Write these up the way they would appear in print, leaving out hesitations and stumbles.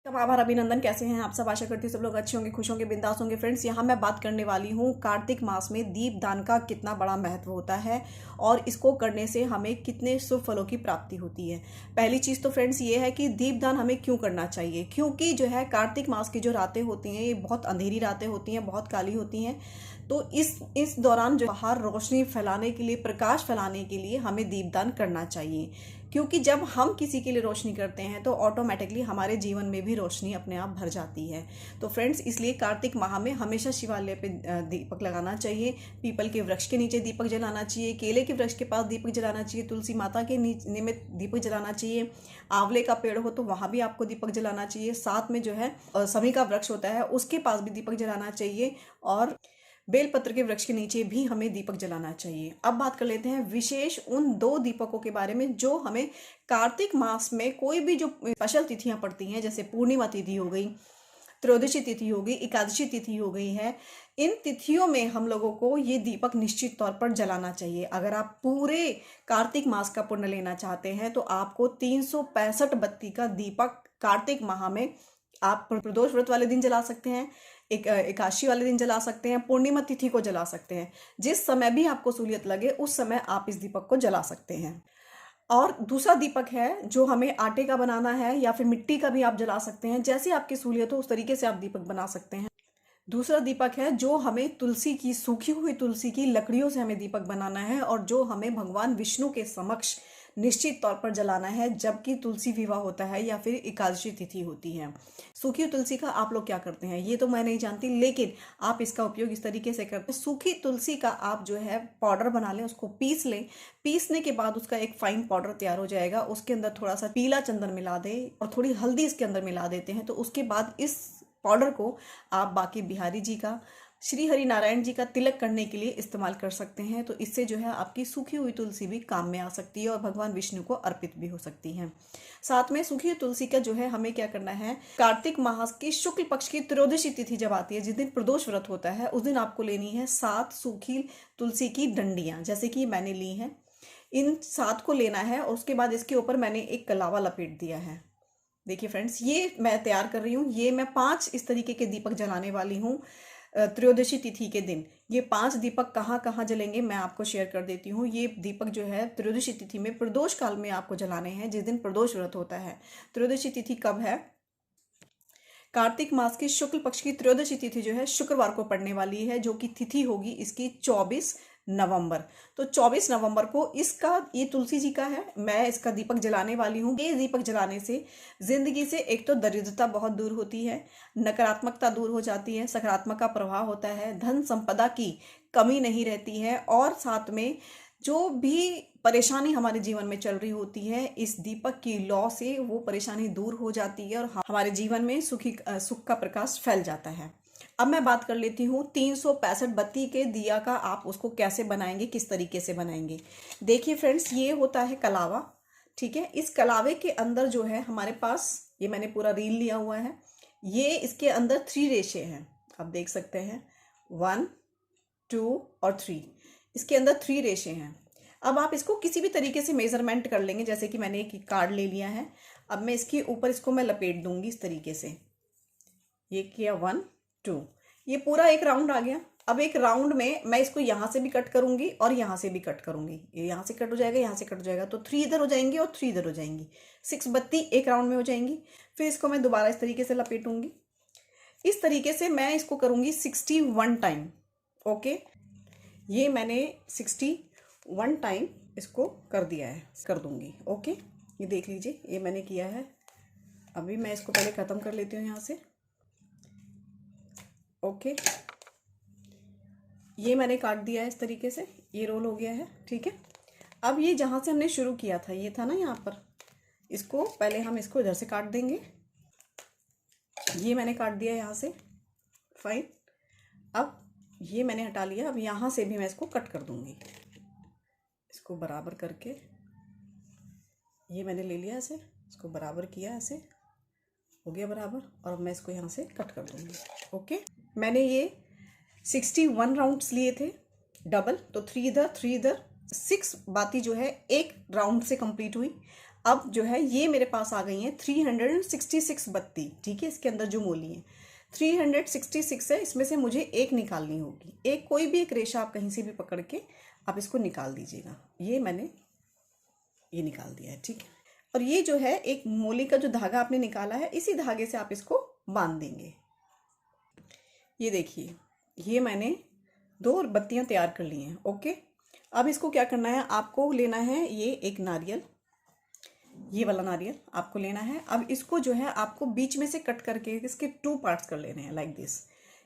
आभार अभिनंदन। कैसे हैं आप सब? आशा करती हूँ सब लोग अच्छे होंगे, खुश होंगे, बिंदास होंगे। फ्रेंड्स, यहाँ मैं बात करने वाली हूँ कार्तिक मास में दीप दान का कितना बड़ा महत्व होता है और इसको करने से हमें कितने शुभ फलों की प्राप्ति होती है। पहली चीज़ तो फ्रेंड्स ये है कि दीप दान हमें क्यों करना चाहिए, क्योंकि जो है कार्तिक मास की जो रातें होती हैं ये बहुत अंधेरी रातें होती हैं, बहुत काली होती हैं। तो इस दौरान जो बाहर रोशनी फैलाने के लिए, प्रकाश फैलाने के लिए हमें दीपदान करना चाहिए, क्योंकि जब हम किसी के लिए रोशनी करते हैं तो ऑटोमेटिकली हमारे जीवन में भी रोशनी अपने आप भर जाती है। तो फ्रेंड्स, इसलिए कार्तिक माह में हमेशा शिवालय पे दीपक लगाना चाहिए, पीपल के वृक्ष के नीचे दीपक जलाना चाहिए, केले के वृक्ष के पास दीपक जलाना चाहिए, तुलसी माता के निमित्त दीपक जलाना चाहिए, आंवले का पेड़ हो तो वहाँ भी आपको दीपक जलाना चाहिए, साथ में जो है समी का वृक्ष होता है उसके पास भी दीपक जलाना चाहिए, और बेलपत्र के वृक्ष के नीचे भी हमें दीपक जलाना चाहिए। अब बात कर लेते हैं विशेष उन 2 दीपकों के बारे में जो हमें कार्तिक मास में कोई भी जो स्पेशल तिथियां पड़ती हैं, जैसे पूर्णिमा तिथि हो गई, त्रयोदशी तिथि हो गई, एकादशी तिथि हो गई है, इन तिथियों में हम लोगों को ये दीपक निश्चित तौर पर जलाना चाहिए। अगर आप पूरे कार्तिक मास का पुण्य लेना चाहते हैं तो आपको 365 बत्ती का दीपक कार्तिक माह में आप प्रदोष व्रत वाले दिन जला सकते हैं, एकादशी वाले दिन जला सकते हैं, पूर्णिमा तिथि को जला सकते हैं। जिस समय भी आपको सहूलियत लगे उस समय आप इस दीपक को जला सकते हैं। और दूसरा दीपक है जो हमें आटे का बनाना है या फिर मिट्टी का भी आप जला सकते हैं, जैसे आपकी सहूलियत हो उस तरीके से आप दीपक बना सकते हैं। दूसरा दीपक है जो हमें तुलसी की, सूखी हुई तुलसी की लकड़ियों से हमें दीपक बनाना है और जो हमें भगवान विष्णु के समक्ष निश्चित तौर पर जलाना है जबकि तुलसी विवाह होता है या फिर एकादशी तिथि होती है। सूखी तुलसी का आप लोग क्या करते हैं ये तो मैं नहीं जानती, लेकिन आप इसका उपयोग इस तरीके से करते हैं। सूखी तुलसी का आप जो है पाउडर बना लें, उसको पीस लें, पीसने के बाद उसका एक फाइन पाउडर तैयार हो जाएगा। उसके अंदर थोड़ा सा पीला चंदन मिला दें और थोड़ी हल्दी इसके अंदर मिला देते हैं। तो उसके बाद इस पाउडर को आप बाकी बिहारी जी का, श्री हरि नारायण जी का तिलक करने के लिए इस्तेमाल कर सकते हैं। तो इससे जो है आपकी सूखी हुई तुलसी भी काम में आ सकती है और भगवान विष्णु को अर्पित भी हो सकती है। साथ में सूखी हुई तुलसी का जो है हमें क्या करना है, कार्तिक माह की शुक्ल पक्ष की त्रयोदशी तिथि जब आती है, जिस दिन प्रदोष व्रत होता है, उस दिन आपको लेनी है 7 सूखी तुलसी की डंडियां, जैसे कि मैंने ली हैं। इन 7 को लेना है और उसके बाद इसके ऊपर मैंने एक कलावा लपेट दिया है। देखिए फ्रेंड्स, ये मैं तैयार कर रही हूँ, ये मैं 5 इस तरीके के दीपक जलाने वाली हूँ त्रयोदशी तिथि के दिन। ये 5 दीपक कहाँ कहाँ जलेंगे मैं आपको शेयर कर देती हूँ। ये दीपक जो है त्रयोदशी तिथि में प्रदोष काल में आपको जलाने हैं, जिस दिन प्रदोष व्रत होता है। त्रयोदशी तिथि कब है? कार्तिक मास की शुक्ल पक्ष की त्रयोदशी तिथि जो है शुक्रवार को पड़ने वाली है, जो कि तिथि होगी इसकी 24 नवंबर। तो 24 नवंबर को इसका, ये तुलसी जी का है, मैं इसका दीपक जलाने वाली हूँ। ये दीपक जलाने से जिंदगी से एक तो दरिद्रता बहुत दूर होती है, नकारात्मकता दूर हो जाती है, सकारात्मक का प्रभाव होता है, धन संपदा की कमी नहीं रहती है, और साथ में जो भी परेशानी हमारे जीवन में चल रही होती है, इस दीपक की लौ से वो परेशानी दूर हो जाती है और हमारे जीवन में सुख का प्रकाश फैल जाता है। अब मैं बात कर लेती हूँ 365 बत्ती के दिया का, आप उसको कैसे बनाएंगे, किस तरीके से बनाएंगे। देखिए फ्रेंड्स, ये होता है कलावा, ठीक है। इस कलावे के अंदर जो है हमारे पास, ये मैंने पूरा रील लिया हुआ है, ये इसके अंदर 3 रेशे हैं, आप देख सकते हैं 1, 2 और 3। इसके अंदर 3 रेशे हैं। अब आप इसको किसी भी तरीके से मेजरमेंट कर लेंगे, जैसे कि मैंने एक कार्ड ले लिया है। अब मैं इसके ऊपर इसको मैं लपेट दूंगी इस तरीके से। ये किया 1, 2, ये पूरा एक राउंड आ गया। अब एक राउंड में मैं इसको यहाँ से भी कट करूंगी और यहाँ से भी कट करूंगी। ये यहाँ से कट हो जाएगा, यहाँ से कट हो जाएगा, तो 3 इधर हो जाएंगी और 3 इधर हो जाएंगी। 6 बत्ती एक राउंड में हो जाएंगी। फिर इसको मैं दोबारा इस तरीके से लपेटूंगी। इस तरीके से मैं इसको करूंगी 61 टाइम। ओके, ये मैंने 61 टाइम इसको कर दिया है, कर दूंगी। ओके, ये देख लीजिए, ये मैंने किया है। अभी मैं इसको पहले ख़त्म कर लेती हूँ यहाँ से। ओके, ये मैंने काट दिया है इस तरीके से, ये रोल हो गया है, ठीक है। अब ये जहाँ से हमने शुरू किया था, ये था ना यहाँ पर, इसको पहले हम इसको इधर से काट देंगे। ये मैंने काट दिया यहाँ से, फाइन। अब ये मैंने हटा लिया। अब यहाँ से भी मैं इसको कट कर दूंगी, इसको बराबर करके। ये मैंने ले लिया ऐसे, इसको बराबर किया, ऐसे हो गया बराबर, और अब मैं इसको यहाँ से कट कर दूंगी। ओके, मैंने ये 61 राउंड्स लिए थे डबल, तो 3 इधर 3 इधर, 6 बाती जो है एक राउंड से कंप्लीट हुई। अब जो है ये मेरे पास आ गई हैं 366 बत्ती, ठीक है। इसके अंदर जो मोली है 366 है, इसमें से मुझे एक निकालनी होगी। एक कोई भी एक रेशा आप कहीं से भी पकड़ के आप इसको निकाल दीजिएगा। ये मैंने ये निकाल दिया है, ठीक है। और ये जो है एक मोली का जो धागा आपने निकाला है, इसी धागे से आप इसको बांध देंगे। ये देखिए, ये मैंने 2 बत्तियां तैयार कर ली हैं। ओके, अब इसको क्या करना है, आपको लेना है ये एक नारियल, ये वाला नारियल आपको लेना है। अब इसको जो है आपको बीच में से कट करके इसके 2 पार्ट्स कर लेने हैं लाइक दिस।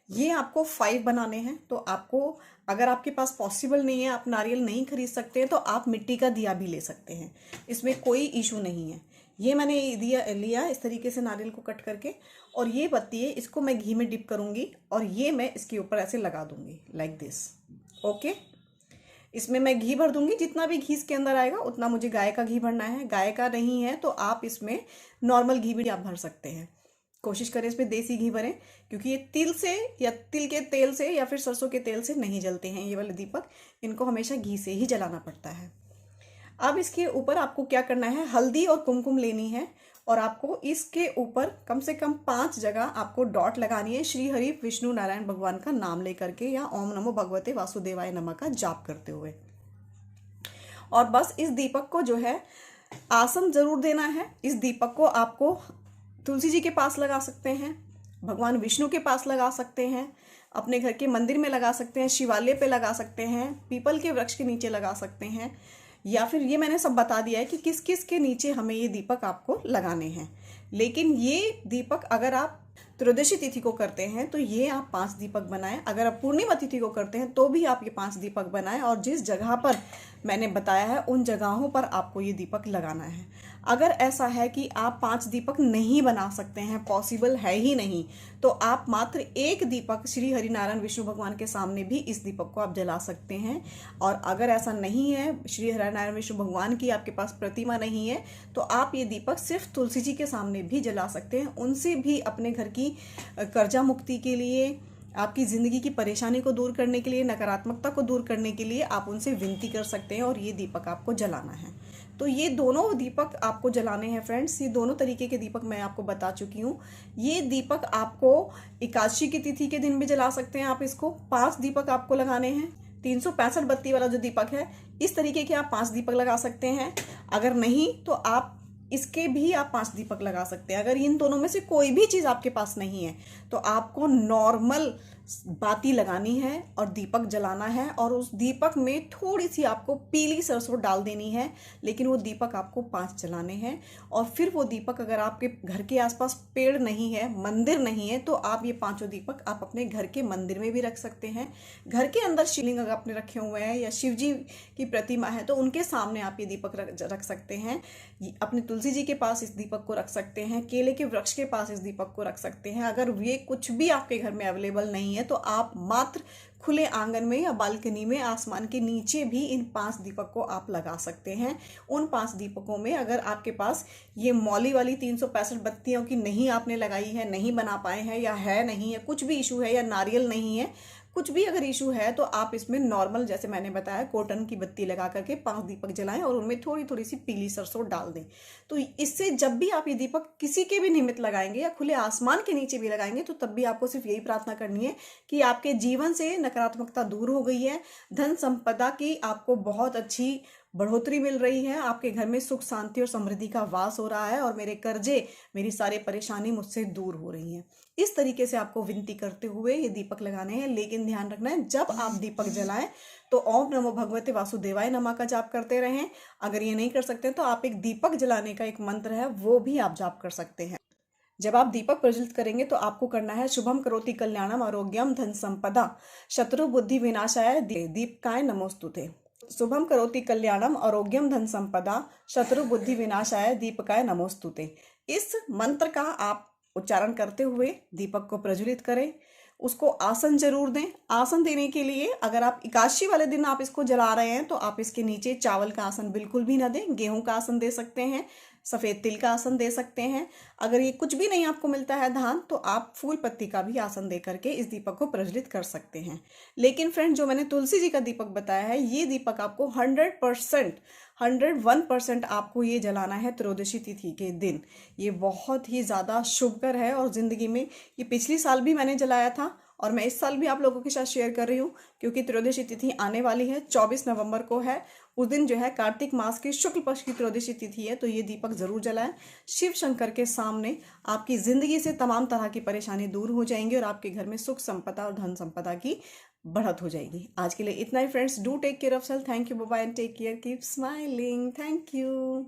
ये आपको 5 बनाने हैं। तो आपको, अगर आपके पास पॉसिबल नहीं है, आप नारियल नहीं खरीद सकते हैं, तो आप मिट्टी का दिया भी ले सकते हैं, इसमें कोई इशू नहीं है। ये मैंने दिया लिया इस तरीके से नारियल को कट करके, और ये बत्ती है, इसको मैं घी में डिप करूंगी और ये मैं इसके ऊपर ऐसे लगा दूंगी लाइक दिस। ओके, इसमें मैं घी भर दूंगी, जितना भी घी इसके अंदर आएगा उतना मुझे गाय का घी भरना है। गाय का नहीं है तो आप इसमें नॉर्मल घी भी आप भर सकते हैं। कोशिश करें इसमें देसी घी भरें, क्योंकि ये तिल से या तिल के तेल से या फिर सरसों के तेल से नहीं जलते हैं ये वाले दीपक, इनको हमेशा घी से ही जलाना पड़ता है। अब इसके ऊपर आपको क्या करना है, हल्दी और कुमकुम लेनी है और आपको इसके ऊपर कम से कम 5 जगह आपको डॉट लगानी है, श्री हरि विष्णु नारायण भगवान का नाम लेकर के या ओम नमो भगवते वासुदेवाय नमः का जाप करते हुए। और बस इस दीपक को जो है आसन जरूर देना है। इस दीपक को आपको तुलसी जी के पास लगा सकते हैं, भगवान विष्णु के पास लगा सकते हैं, अपने घर के मंदिर में लगा सकते हैं, शिवालय पे लगा सकते हैं, पीपल के वृक्ष के नीचे लगा सकते हैं, या फिर ये मैंने सब बता दिया है कि किस किस के नीचे हमें ये दीपक आपको लगाने हैं। लेकिन ये दीपक अगर आप त्रयोदशी तिथि को करते हैं तो ये आप 5 दीपक बनाएं। अगर आप पूर्णिमा तिथि को करते हैं तो भी आप ये 5 दीपक बनाएं, और जिस जगह पर मैंने बताया है उन जगहों पर आपको ये दीपक लगाना है। अगर ऐसा है कि आप 5 दीपक नहीं बना सकते हैं, पॉसिबल है ही नहीं, तो आप मात्र 1 दीपक श्री हरिनारायण विष्णु भगवान के सामने भी इस दीपक को आप जला सकते हैं। और अगर ऐसा नहीं है, श्री हरिनारायण विष्णु भगवान की आपके पास प्रतिमा नहीं है, तो आप ये दीपक सिर्फ तुलसी जी के सामने भी जला सकते हैं। उनसे भी अपने घर की कर्जा मुक्ति के लिए, आपकी ज़िंदगी की परेशानी को दूर करने के लिए, नकारात्मकता को दूर करने के लिए आप उनसे विनती कर सकते हैं, और ये दीपक आपको जलाना है। तो ये दोनों दीपक आपको जलाने हैं फ्रेंड्स। ये दोनों तरीके के दीपक मैं आपको बता चुकी हूँ। ये दीपक आपको एकादशी की तिथि के दिन भी जला सकते हैं। आप इसको 5 दीपक आपको लगाने हैं। 365 बत्ती वाला जो दीपक है, इस तरीके के आप 5 दीपक लगा सकते हैं। अगर नहीं तो आप इसके भी आप 5 दीपक लगा सकते हैं। अगर इन दोनों में से कोई भी चीज़ आपके पास नहीं है तो आपको नॉर्मल बाती लगानी है और दीपक जलाना है, और उस दीपक में थोड़ी सी आपको पीली सरसों डाल देनी है, लेकिन वो दीपक आपको 5 जलाने हैं। और फिर वो दीपक, अगर आपके घर के आसपास पेड़ नहीं है, मंदिर नहीं है, तो आप ये 5 दीपक आप अपने घर के मंदिर में भी रख सकते हैं। घर के अंदर शिवलिंग अगर आपने रखे हुए हैं या शिव जी की प्रतिमा है तो उनके सामने आप ये दीपक रख सकते हैं। अपने तुलसी जी के पास इस दीपक को रख सकते हैं, केले के वृक्ष के पास इस दीपक को रख सकते हैं। अगर ये कुछ भी आपके घर में अवेलेबल नहीं है तो आप मात्र खुले आंगन में या बालकनी में आसमान के नीचे भी इन 5 दीपक को आप लगा सकते हैं। उन 5 दीपकों में अगर आपके पास ये मौली वाली 365 बत्तियों की नहीं आपने लगाई है, नहीं बना पाए हैं, या है नहीं है, कुछ भी इशू है, या नारियल नहीं है, कुछ भी अगर इशू है, तो आप इसमें नॉर्मल, जैसे मैंने बताया, कॉटन की बत्ती लगा करके 5 दीपक जलाएं और उनमें थोड़ी थोड़ी सी पीली सरसों डाल दें। तो इससे जब भी आप ये दीपक किसी के भी निमित्त लगाएंगे या खुले आसमान के नीचे भी लगाएंगे, तो तब भी आपको सिर्फ यही प्रार्थना करनी है कि आपके जीवन से नकारात्मकता दूर हो गई है, धन संपदा की आपको बहुत अच्छी बढ़ोतरी मिल रही है, आपके घर में सुख शांति और समृद्धि का वास हो रहा है, और मेरे कर्जे, मेरी सारी परेशानी मुझसे दूर हो रही हैं। इस तरीके से आपको विनती करते हुए ये दीपक लगाने हैं। लेकिन ध्यान रखना है, जब आप दीपक जलाएं तो ओम नमो भगवते वासुदेवाय नमः का जाप करते रहें। अगर ये नहीं कर सकते तो आप एक दीपक जलाने का एक मंत्र है, वो भी आप जाप कर सकते हैं। जब आप दीपक प्रज्वलित करेंगे तो आपको करना है, शुभम करोति कल्याणम आरोग्यम धन संपदा शत्रु बुद्धि विनाशाय दीपकाय नमोस्तुते। शुभम करोति कल्याणम आरोग्यम धन संपदा शत्रु बुद्धि विनाशाय दीपकाय नमोस्तुते। इस मंत्र का आप उच्चारण करते हुए दीपक को प्रज्वलित करें। उसको आसन जरूर दें। आसन देने के लिए, अगर आप एकादशी वाले दिन आप इसको जला रहे हैं तो आप इसके नीचे चावल का आसन बिल्कुल भी ना दें। गेहूं का आसन दे सकते हैं, सफ़ेद तिल का आसन दे सकते हैं। अगर ये कुछ भी नहीं आपको मिलता है धान, तो आप फूल पत्ती का भी आसन दे करके इस दीपक को प्रज्वलित कर सकते हैं। लेकिन फ्रेंड, जो मैंने तुलसी जी का दीपक बताया है, ये दीपक आपको 100% 101% आपको ये जलाना है त्रयोदशी तिथि के दिन। ये बहुत ही ज़्यादा शुभकर है और ज़िंदगी में ये पिछली साल भी मैंने जलाया था और मैं इस साल भी आप लोगों के साथ शेयर कर रही हूँ, क्योंकि त्रयोदशी तिथि आने वाली है, 24 नवंबर को है। उस दिन जो है कार्तिक मास की शुक्ल पक्ष की त्रयोदशी तिथि है, तो ये दीपक जरूर जलाएं। शिव शंकर के सामने आपकी जिंदगी से तमाम तरह की परेशानी दूर हो जाएंगी और आपके घर में सुख संपदा और धन संपदा की बढ़त हो जाएगी। आज के लिए इतना ही friends. Do take care of self. Thank you, bye bye and take care, keep smiling. Thank you.